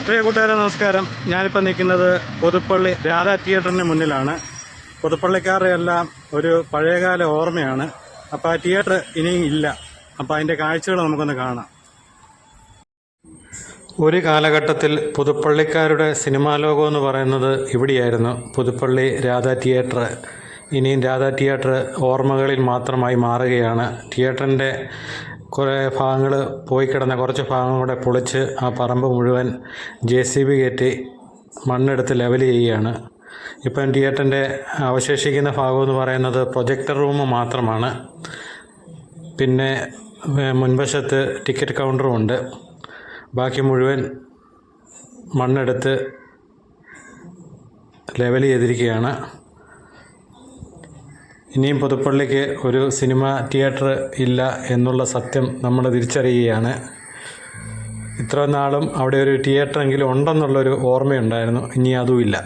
പ്രിയ കൂട്ടുകാരെ നമസ്കാരം. ഞാനിപ്പോൾ നിൽക്കുന്നത് പുതുപ്പള്ളി രാധാ തിയേറ്ററിന് മുന്നിലാണ്. പുതുപ്പള്ളിക്കാരുടെ എല്ലാം ഒരു പഴയകാല ഓർമ്മയാണ്. അപ്പോൾ ആ തിയേറ്റർ ഇനിയും ഇല്ല. അപ്പോൾ അതിൻ്റെ കാഴ്ചകൾ നമുക്കൊന്ന് കാണാം. ഒരു കാലഘട്ടത്തിൽ പുതുപ്പള്ളിക്കാരുടെ സിനിമാ ലോകം എന്ന് പറയുന്നത് ഇവിടെയായിരുന്നു, പുതുപ്പള്ളി രാധാ തിയേറ്റർ. ഇനിയും രാധാ തിയേറ്റർ ഓർമ്മകളിൽ മാത്രമായി മാറുകയാണ്. തിയേറ്ററിൻ്റെ കുറേ ഭാഗങ്ങൾ പോയി കിടന്ന കുറച്ച് ഭാഗം കൂടെ പൊളിച്ച് ആ പറമ്പ് മുഴുവൻ JCB കയറ്റി മണ്ണെടുത്ത് ലെവൽ ചെയ്യുകയാണ്. ഇപ്പം തിയേറ്ററിൻ്റെ അവശേഷിക്കുന്ന ഭാഗമെന്ന് പറയുന്നത് പ്രൊജക്ടർ റൂം മാത്രമാണ്. പിന്നെ മുൻവശത്ത് ടിക്കറ്റ് കൗണ്ടറും ഉണ്ട്. ബാക്കി മുഴുവൻ മണ്ണെടുത്ത് ലെവൽ ചെയ്തിരിക്കുകയാണ്. ഇനിയും പുതുപ്പള്ളിക്ക് ഒരു സിനിമ തിയേറ്റർ ഇല്ല എന്നുള്ള സത്യം നമ്മൾ തിരിച്ചറിയുകയാണ്. ഇത്ര നാളും അവിടെ ഒരു തിയേറ്ററെങ്കിലും ഉണ്ടെന്നുള്ളൊരു ഓർമ്മയുണ്ടായിരുന്നു. ഇനി അതുമില്ല.